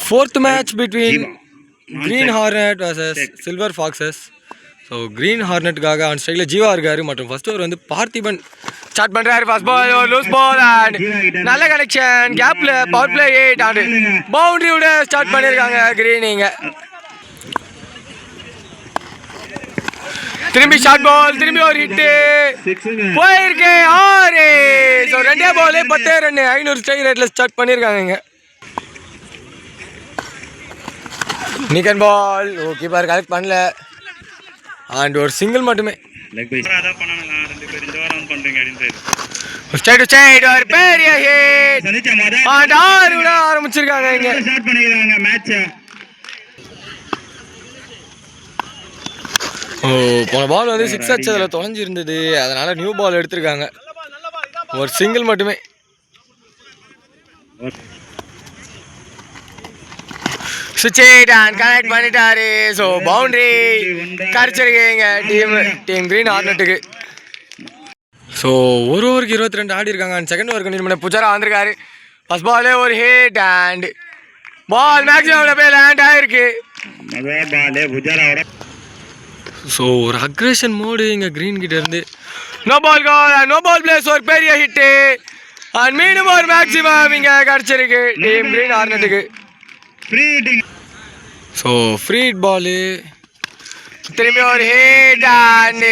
fourth match between Green Hornet versus Silver Foxes. So green ஹார்னெட்டுக்காக on ஸ்ட்ரைக்கில் ஜீவா இருக்காரு மற்றும் ஃபர்ஸ்ட் ஓவர் வந்து பார்த்திபன் ஸ்டார்ட் பண்ணுறாரு. First ball loose ball and நல்ல கனெக்ஷன் கேப்பில் பவர் பிளே 8 அண்ட் பவுண்டரியோட ஸ்டார்ட் பண்ணியிருக்காங்க க்ரீனிங்க. திரும்பி ஷார்ட் பால் திரும்பி ஒரு ஹிட்டு போயிருக்கு 6. ஸோ 2 பால் 10 ரன் 500 ஸ்ட்ரைக் ரேட்டில் ஸ்டார்ட் பண்ணியிருக்காங்க. நிக்கன் பால் ஓகே பார் கலெக்ட் பண்ணல அண்ட் ஒரு சிங்கிள் மட்டுமே. ஆரம்பிச்சிருக்காங்க இங்க. போன பால் வந்து 6 அச்சதுல தொலைஞ்சி இருந்தது, அதனால நியூ பால் எடுத்திருக்காங்க. ஒரு சிங்கிள் மட்டுமே. சுவிட்ச் அண்ட் கனெக்ட் பண்ணிட்டாரு. ஸோ பவுண்டரி கடிச்சிருக்கீங்க டீம் கிரீன் ஹார்னெட்டுக்கு. ஸோ ஒரு ஓவருக்கு 22 ஆடி இருக்காங்க. அண்ட் செகண்ட் ஓவர் கண்டினியூ பண்ண புஜாரா வந்திருக்காரு. ஃபர்ஸ்ட் பாலே ஒரு ஹிட் அண்ட் பால் மேக்ஸிமம் போய் லேண்ட் ஆயிருக்கு. ஸோ ஒரு அக்ரேஷன் மோடு இங்கே க்ரீன் கிட்ட இருந்து. நோ பால் பிளேஸ் ஒரு பெரிய ஹிட்டு அண்ட் மீண்டும் ஒரு மேக்ஸிமம் இங்கே கிடச்சிருக்கு டீம் க்ரீன் ஹார்னெட்டுக்கு. ஸோ ஃப்ரீ ஹிட் பாலு திரும்பி ஒரு ஹிட் அண்ட்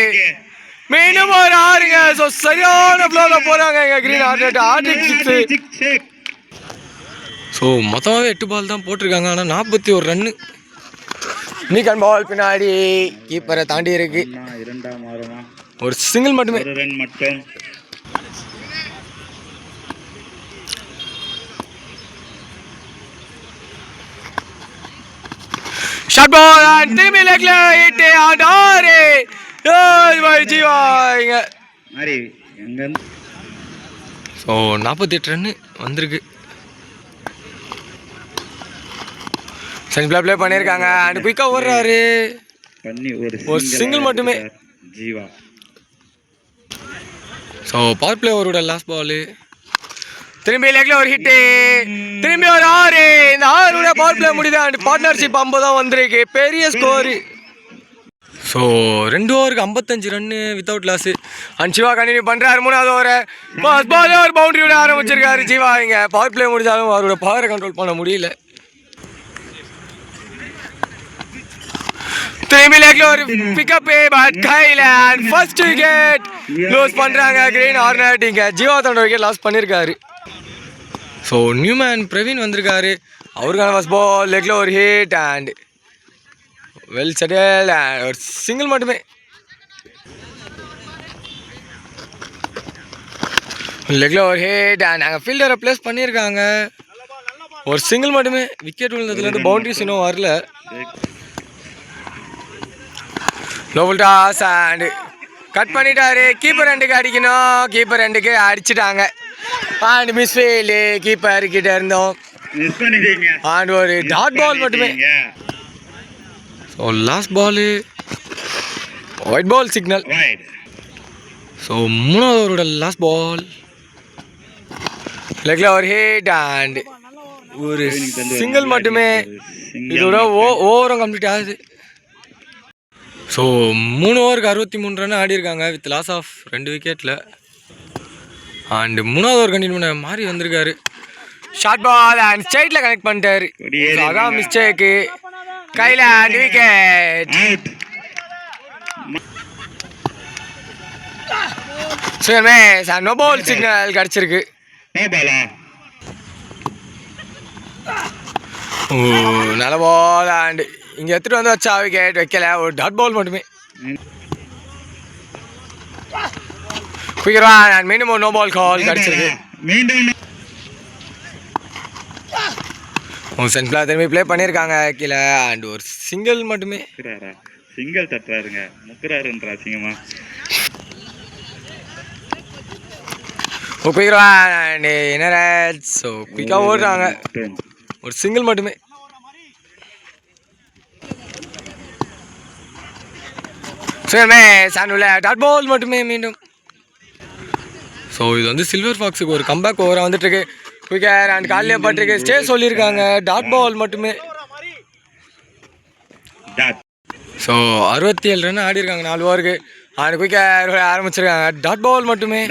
மீண்டும் ஒரு 6ங்க. ஸோ சரியான ஃப்ளோவில் போகிறாங்க எங்கள் க்ரீன் ஹார்னெட். ஆர்டிக் 6. ஸோ மொத்தமாகவே 8 பால் தான் போட்டிருக்காங்க, ஆனால் 41 ரன்னு. நீக்கன் பால் பின்னாடி கீப்பரை தாண்டி இருக்கு. ஒரு சிங்கிள் மட்டுமே. ஷார்ட் பால் அண்ட் திரும்பி லெக்ல ஹிட் அண்ட் 6. ஜீவா இங்க. ஸோ 48 ரன்னு வந்திருக்கு. சென்ட் பிளே பண்ணியிருக்காங்க அண்ட் குயிக்காக ஓடுறாரு. ஒரு சிங்கிள் மட்டுமே. ஸோ பவர் பிளே ஓவரோட லாஸ்ட் பால் திரும்பி லெக்ல ஒரு ஹிட்டு திரும்பி ஒரு 6. இந்த 6 பவர் பிளே முடியுது அண்ட் பார்ட்னர்ஷிப் 50 தான் வந்திருக்கு. பெரிய ஸ்கோரு. ஸோ 2 ஓவருக்கு 55 run without loss. And Siva continue பண்ணுறாரு. 3வது ஓவரை ஃபர்ஸ்ட் பாலே ஒரு பவுண்டரியோட ஆரம்பிச்சிருக்காரு ஜீவா. இங்கே பவர் பிளே முடிஞ்சாலும் அவரோட பவரை கண்ட்ரோல் பண்ண முடியல. திரும்பி லெக்ல ஒரு பிக்கப் பட் கையில அண்ட் ஃபர்ஸ்ட் விக்கெட் லூஸ் பண்ணுறாங்க க்ரீன் ஹார்னெட். இங்கே ஜீவா தன்னோட விக்கெட் லாஸ் பண்ணியிருக்காரு. ஸோ நியூமேன் பிரவீன் வந்திருக்காரு. அவருக்கான ஃபர்ஸ்ட் பால் லெக்ல ஒரு hit and well settle and ஒரு சிங்கிள் மட்டுமே. லெக்ல ஒரு ஹிட் அண்ட் நாங்கள் ஃபீல்டரை ப்ளேஸ் பண்ணியிருக்காங்க. ஒரு சிங்கிள் மட்டுமே. விக்கெட் விழுந்ததுலேருந்து பவுண்டரிஸ் இன்னும் வரல. லோவல் டாஸ் அண்ட் கட் பண்ணிட்டாரு. கீப்பர் 2க்கு அடிக்கணும். கீப்பர் 2க்கு அடிச்சிட்டாங்க அண்ட் மிஸ் ஃபீல்டு கீப்பர் கிட்ட இருந்தோம் அண்ட் ஒரு டாட் பால் மட்டுமே. So last ball white ball signal. So 3வது ஓவரோட லாஸ்ட் பால் லெக்ல ஒரு ஹிட் அண்ட் ஒரு சிங்கிள் மட்டுமே. இதோட ஓவரும் கம்ப்ளீட் ஆகுது. ஸோ 3 ஓவருக்கு 63 ரன் ஆடி இருக்காங்க வித் லாஸ் ஆஃப் 2 விக்கெட்டில். அண்ட் 3வது ஓவர் கண்டினியூ பண்ண மாதிரி வந்திருக்காரு. ஷார்ட் பால் அண்ட் ஸ்ட்ரைட்டில் கனெக்ட் பண்ணிட்டாரு. அதான் மிஸ்டேக்கு கையில் அண்ட் விக்கெட். சரிமே சார் நோ பால் சிக்னல் கிடச்சிருக்கு. ஓ நல்ல பால் அண்ட் இங்கே எடுத்துகிட்டு வந்து வச்சா விக்கெட் வைக்கல. ஒரு டாட் பால் மட்டுமே. மீண்டும் ஒரு நோ பால் கால் கிடச்சிருக்கு. சென்ட்ல திரும்பி ப்ளே பண்ணியிருக்காங்க கீழே அண்ட் ஒரு சிங்கிள் மட்டுமே. சிங்கிள் தட்டுறாருங்க முக்குறாருன்ற அசிங்கமா. என்ன ஸோ குயிக்காக ஓடுறாங்க. ஒரு சிங்கிள் மட்டுமே. சரிமே சாண்டுல டாட் பால் மட்டுமே மீண்டும். ஸோ இது வந்து சில்வர் ஃபாக்ஸுக்கு ஒரு கம்பேக் ஓவராக வந்துட்டுருக்கு. குயிக்கர் அண்ட் காலையிலே பட்டிருக்கு. ஸ்டே சொல்லியிருக்காங்க. டாட் பால் மட்டுமே. ஸோ 67 ரன் ஆடி இருக்காங்க 4 ஓவருக்கு. அண்ட் குயிக்கர் ஆரம்பிச்சிருக்காங்க. டாட் பால் மட்டுமே.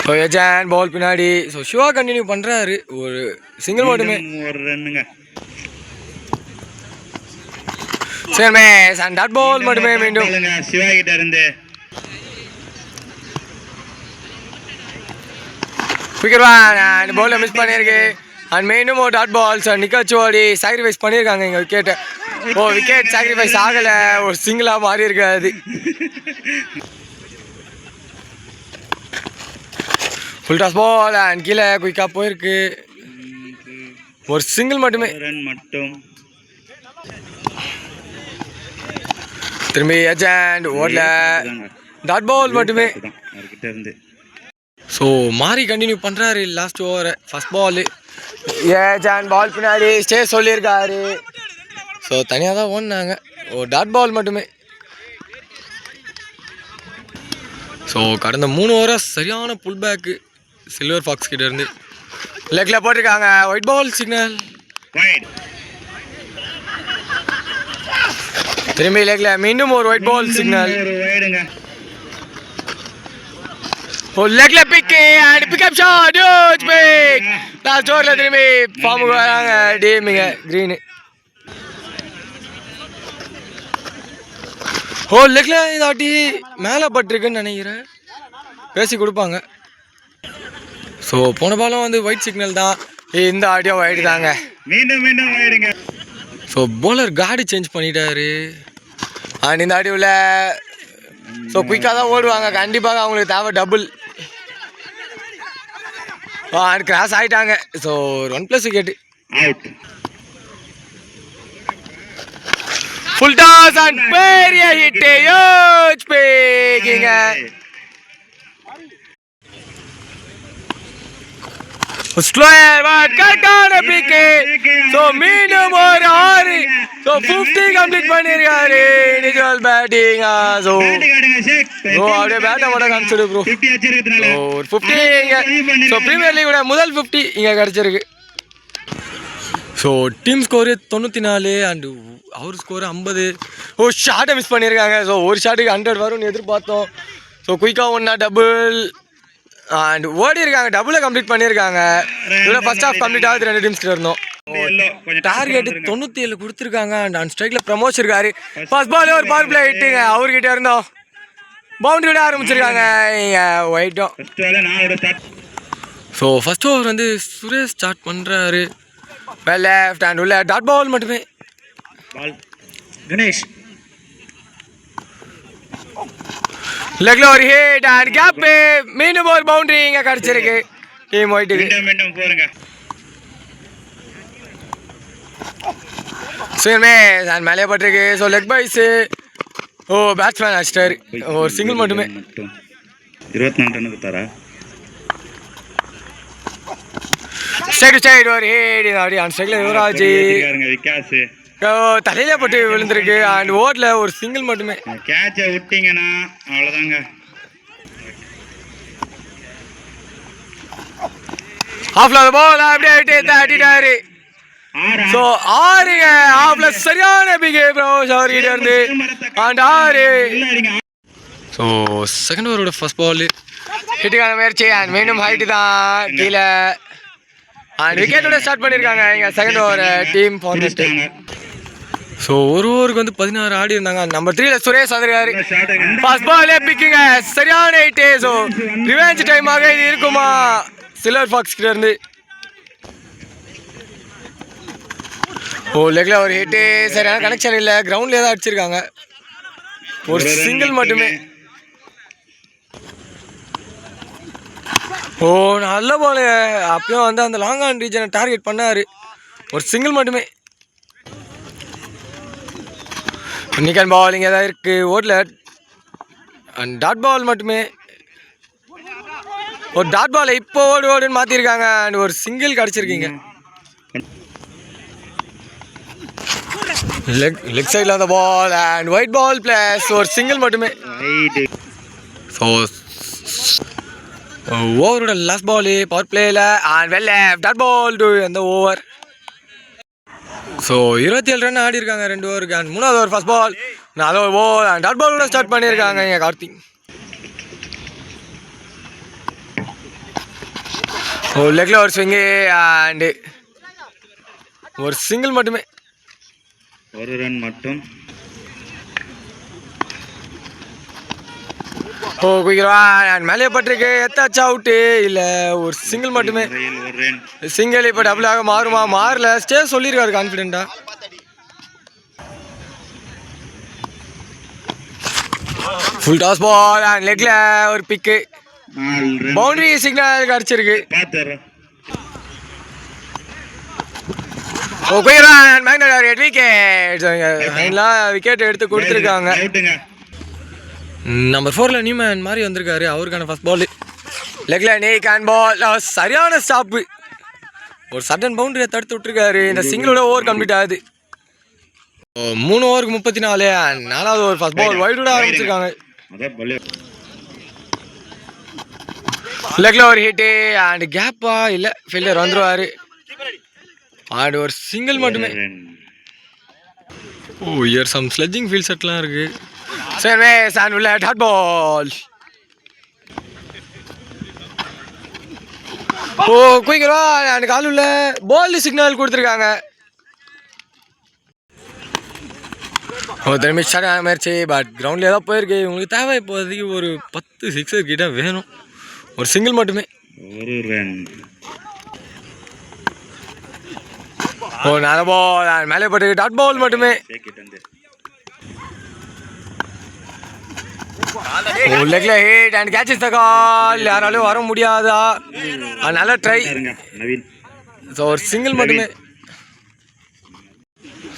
ஸோ எஜான் பால் பின்னாடி. ஸோ சிவா கண்டினியூ பண்ணுறாரு. ஒரு சிங்கிள் மட்டுமே. ஒரு ரன்னுங்க. சரிமே அண்ட் டாட் பால் மட்டுமே. மீண்டும் சிவா கிட்ட இருந்து குயிக்கர் அண்ட் பாலை மிஸ் பண்ணியிருக்கு. அண்ட் மீண்டும் ஒரு டாட் பால்ஸ் நிக்காச்சுவாடி சாக்ரிஃபைஸ் பண்ணியிருக்காங்க இங்கே விக்கெட்டை. விக்கெட் சாக்ரிஃபைஸ் ஆகலை. ஒரு சிங்கிளாக மாறி இருக்காது. ஃபுல் டாஸ் பால் அண்ட் கீழே குயிக்காக போயிருக்கு. ஒரு சிங்கிள் மட்டுமே. ரன் மட்டும். திரும்பி ஏஜென்ட் ஓடல. டாட் பால் மட்டுமே. அவர்கிட்ட இருந்து ஸோ மாறி கண்டினியூ பண்ணுறாரு லாஸ்ட் ஓவர். ஃபர்ஸ்ட் பால் ஏஜென்ட் பால் பின்னாடி ஸ்டே சொல்லியிருக்காரு. ஸோ தனியாக தான் ஓடினாங்க. டாட் பால் மட்டுமே. ஸோ கடந்த 3 ஓவராக சரியான புல் பேக்கு சில்வர் ஃபாக்ஸ் கிட்ட இருந்து. லெக்கில் போட்டிருக்காங்க. Wide ball signal. திரும்பி லெக்கில் மீண்டும் ஒரு ஒயிட் பால் சிக்னல். லெக்ல big and pickup shot. Huge big. Last ஓவரில் திரும்பி ஃபார்முக்கு வராங்க டீமிங்க க்ரீனு. லெக்ல இதாட்டி மேலே பட்டிருக்குன்னு நினைக்கிறேன். பேசி கொடுப்பாங்க. ஸோ போன பாலும் வந்து ஒயிட் சிக்னல் தான். இந்த ஆடியோ ஒயிட் தாங்க. மீண்டும் ஸோ போலர் காடி சேஞ்ச் பண்ணிட்டாரு. அண்ட் இந்த ஆடியோவில் ஸோ குயிக்காக தான் ஓடுவாங்க. கண்டிப்பாக அவங்களுக்கு தேவை டபுள். அண்ட் கிராஸ் ஆகிட்டாங்க. So 1+ wicket. Full toss and பெரிய ஹிட். ஹியூஜ் பிக்கிங்க. ஸ்லோயர் பட் கரெக்டான பிக். ஸோ மீண்டும் ஒரு 6. ஸோ 50 கம்ப்ளீட் பண்ணியிருக்காரு. Individual batting. ஸோ அப்படியே பேட்டை மட்டும் காமிச்சிரு ப்ரோ. ஒரு 50 இங்கே. ஸோ ப்ரீமியர் லீகோட முதல் 50 இங்கே கிடச்சிருக்கு. ஸோ டீம் ஸ்கோரு 94 அண்டு அவர் ஸ்கோரு 50. ஷார்ட்டை மிஸ் பண்ணியிருக்காங்க. ஸோ ஒரு ஷாட்டுக்கு 100 வரும்னு எதிர்பார்த்தோம். ஸோ குயிக்காக ஒன்றா டபுள் அண்ட் ஓடி இருக்காங்க. டபுளை கம்ப்ளீட் பண்ணியிருக்காங்க. இதோட ஃபர்ஸ்ட் ஹாஃப் கம்ப்ளீட் ஆகுது 2 டீம்ஸ்கிட்ட இருந்தோம். டார்கெட் 97 கொடுத்துருக்காங்க. அண்ட் ஆன் ஸ்ட்ரைக்கில் ப்ரமோஷ் இருக்காரு. ஃபர்ஸ்ட் பால் ஒரு பவர் பிளே ஹிட்டுங்க. அவர்கிட்ட இருந்தோம் பவுண்டரியோட ஆரம்பிச்சிருக்காங்க ஒயிட்டும். ஸோ ஃபர்ஸ்ட் ஓவர் வந்து சுரேஷ் ஸ்டார்ட் பண்ணுறாரு. வெல் லெஃப்ட் அண்ட் உள்ள டாட் பால் மட்டுமே. கணேஷ் லெக்ல ஒரு ஹிட் அண்ட் கேப். மீண்டும் ஒரு பவுண்டரி இங்கே கிடச்சிருக்கு டீம் ஒயிட்டுக்கு. போருங்க. சரிமே அண்ட் மேலே பட்டிருக்கு. So leg byes. பேட்ஸ்மேன் அடிச்சிட்டாரு. ஒரு சிங்கிள் மட்டுமே. 24 ரன் கொடுத்தாரா? சைடு சைடு ஒரு ஹிட். அப்படி ஆன் ஸ்ட்ரைக்கில் யுவராஜ் விகாஸ் தலையில பட்டு விழுந்திருக்கு. அண்ட் ஓட்ல ஒரு சிங்கிள் மட்டுமே. கேட்சை விட்டீங்கன்னா அவ்வளோதாங்க. ஹாஃப்ல பால் அப்படியே விட்டு தாட்டிட்டாரு. ஸோ 6ங்க. ஹாஃப்ல சரியான பிக் ப்ரோ அவர்கிட்ட இருந்து. அண்ட் 6. ஸோ செகண்ட் ஓவரோட ஃபர்ஸ்ட் பால் ஹிட்டுக்கான முயற்சி. அண்ட் மீண்டும் ஹைட்டு தான் கீழே. அண்ட் விக்கெட்டோட ஸ்டார்ட் பண்ணியிருக்காங்க இங்கே second over team format. So ஒரு ஓவருக்கு வந்து 16 ஆடி இருந்தாங்க. நம்பர் 3ல சுரேஷ் வந்திருக்காரு. ஃபர்ஸ்ட் பாலே பிக்குங்க. சரியான ஹிட்டு. ஸோ ரிவெஞ்ச் டைமாக இது இருக்குமா சில்வர் ஃபாக்ஸ் கிட்ட இருந்து. லெக்ல ஒரு ஹிட்டு. சரியான கனெக்ஷன் இல்லை. கிரவுண்ட்லேயே தான் அடிச்சிருக்காங்க. ஒரு சிங்கிள் மட்டுமே. நல்ல பால். அப்பயும் வந்து அந்த லாங் ஆன் ரீஜனை டார்கெட் பண்ணாரு. ஒரு சிங்கிள் மட்டுமே. நிக்கன் பால் இங்கே தான் இருக்குது. ஓடல அண்ட் டாட் பால் மட்டுமே. ஒரு டாட் பாலை இப்போ ஓடுன்னு மாற்றிருக்காங்க. அண்ட் ஒரு சிங்கிள் கிடச்சிருக்கீங்க. லெக் சைடில் அந்த ball and wide ball plus ஒரு சிங்கிள் மட்டுமே. ஸோ ஓவரோட லாஸ்ட் பால் பவர் பிளேயில் and well left dot ball to அந்த ஓவர். ஸோ 27 ரன் ஆடி இருக்காங்க 2 ஓவருக்கு. அண்ட் 3வது ஓவர் ஃபர்ஸ்ட் பால் 4வது ஓவர் அண்ட் டாட் பால் கூட ஸ்டார்ட் பண்ணியிருக்காங்க இங்கே கார்த்திக். லெக்ல ஒரு ஸ்விங்கு அண்டு ஒரு சிங்கிள் மட்டுமே. ஒரு ரன் மட்டும். குயிக்கிறா அண்ட் மேலே பட்டிருக்கு. எத்தாச்சும் அவுட்டு இல்லை ஒரு சிங்கிள் மட்டுமே. ஒரு ரன். சிங்கிள் இப்போ டபுளாக மாறுமா? மாறல. ஸ்டே சொல்லியிருக்காரு கான்ஃபிடென்ட்டா. ஃபுல் டாஸ் பால் அண்ட் லெக்ல ஒரு பிக்கு. பவுண்டரி சிக்னல் கிடச்சிருக்கு. விக்கெட் எடுத்து கொடுத்துருக்காங்க. நம்பர் 4ல நியூமேன் மாதிரி வந்திருக்காரு. அவருக்கான ஃபர்ஸ்ட் பால் லெக்ல நேக் அண்ட் பால். சரியான ஸ்டாப்பு. ஒரு சடன் பவுண்டரியை தடுத்து விட்டுருக்காரு. இந்த சிங்கிளோட ஓவர் கம்ப்ளீட் ஆகுது. 3 ஓவருக்கு 34. 4வது ஓவர் ஃபர்ஸ்ட் பால் வைடோட ஆரம்பிச்சிருக்காங்க. லெக்ல ஒரு ஹிட்டு அண்ட் கேப்பா இல்லை ஃபீல்டர் வந்துருவாரு. அண்ட் ஒரு சிங்கிள் மட்டுமே. இயர் சம் ஸ்லெட்ஜிங் ஃபீல்ட் செட்லாம் இருக்கு. சரி சாண்ட் உள்ள டாட் பால். குயிக்கிறா அண்ட் கால் உள்ள பால் சிக்னல் கொடுத்துருக்காங்க. திரும்பி ஸ்டார்ட் ஆகிடுச்சு. பட் கிரவுண்ட்ல ஏதாவது போயிருக்கு. உங்களுக்கு தேவை இப்போதைக்கு ஒரு 10 சிக்ஸர் கிட்ட வேணும். ஒரு சிங்கிள் மட்டுமே. ஒரு ரன். நல்ல பால் மேலே போட்டு டாட் பால் மட்டுமே. லெக்ல ஹிட் அண்ட் கேட்சஸ் த கால். யாராலும் வர முடியாதா? நல்ல ட்ரை. ஸோ ஒரு சிங்கிள் மட்டுமே.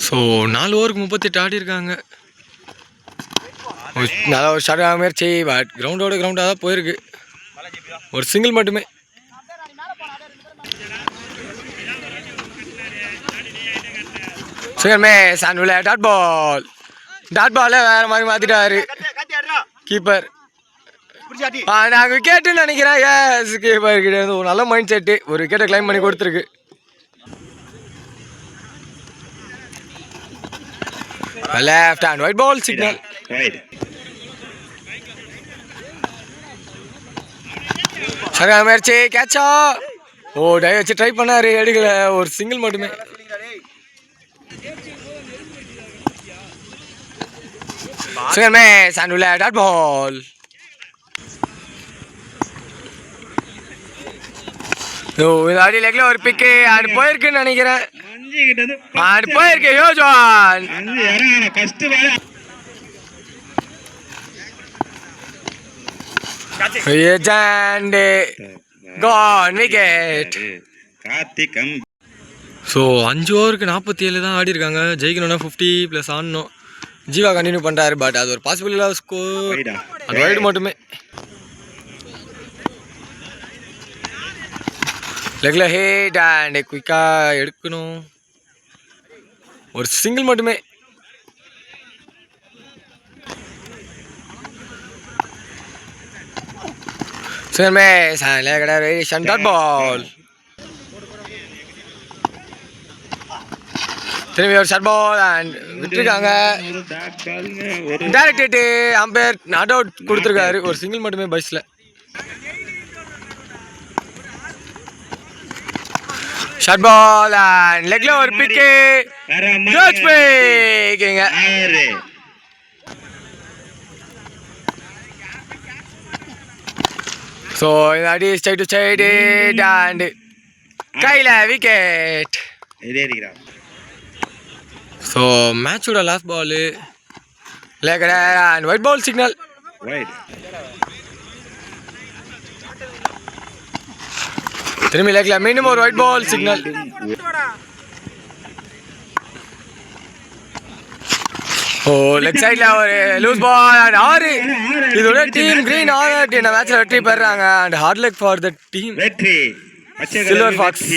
ஸோ 4 ஓவருக்கு 38 ஆடி இருக்காங்க. நல்லா ஒரு ஷார்ட் முயற்சி. பட் கிரவுண்டோட கிரவுண்டாக தான் போயிருக்கு. ஒரு சிங்கிள் மட்டுமே. சிங்கமே சாண்டுல டாட் பால். டாட் பாலை வேற மாதிரி மாத்திட்டாரு கீப்பர். நாங்கள் விக்கெட்டுன்னு நினைக்கிறேன். எஸ் கீப்பர் கிட்ட இருந்து ஒரு நல்ல மைண்ட் செட்டு. ஒரு விக்கெட்டை கிளைம் பண்ணி கொடுத்துருக்கு. Left hand white ball signal. சரியான முயற்சி. கேட்சா. டை வச்சு ட்ரை பண்ணாரு. எடுக்கல. ஒரு சிங்கிள் மட்டுமே. சிங்கமே சாண்டுல டாட் பால். அடி லெக்ல ஒரு பிக்கு அடி போயிருக்குன்னு நினைக்கிறேன். அடி போயிருக்கு. யோஜான் விக்கெட். ஸோ 5 ஓவருக்கு 47 தான் ஆடி இருக்காங்க. ஜெயிக்கணும்னா 50+ ஆடணும். ஜீவா கண்டினியூ பண்ணுறாரு. பட் அது ஒரு பாசிபிள் இல்லாத ஸ்கோர். அது வைடு மட்டுமே. லெக்ல ஹிட் அண்ட் குயிக்காக எடுக்கணும். ஒரு சிங்கிள் மட்டுமே. சரிமே கிடையாது. Dot ball. திரும்பி ஒரு ஷார்ட் பால் அண்ட் விட்டுருக்காங்க. Direct hit. Umpire not out கொடுத்துருக்காரு. ஒரு சிங்கிள் மட்டுமே பஸ்ல. ஷார்ட் பால் அண்ட் லெக்ல ஒரு பிக்கு. ஸோ இந்த அடி ஸ்ட்ரைட் டு ஸ்ட்ரைட் அண்ட் கையில் விக்கெட். ஸோ மேட்சோட last ball leg and wide ball signal. திரும்பி லெக்ல மீண்டும் ஒரு ஒயிட் பால் சிக்னல். லெக் சைடில் ஒரு லூஸ் பால் அண்ட் 6. இதோட டீம் கிரீன் 6 இந்த மேட்ச்ல வெற்றி பெறாங்க. And hard luck for the team Silver Fox.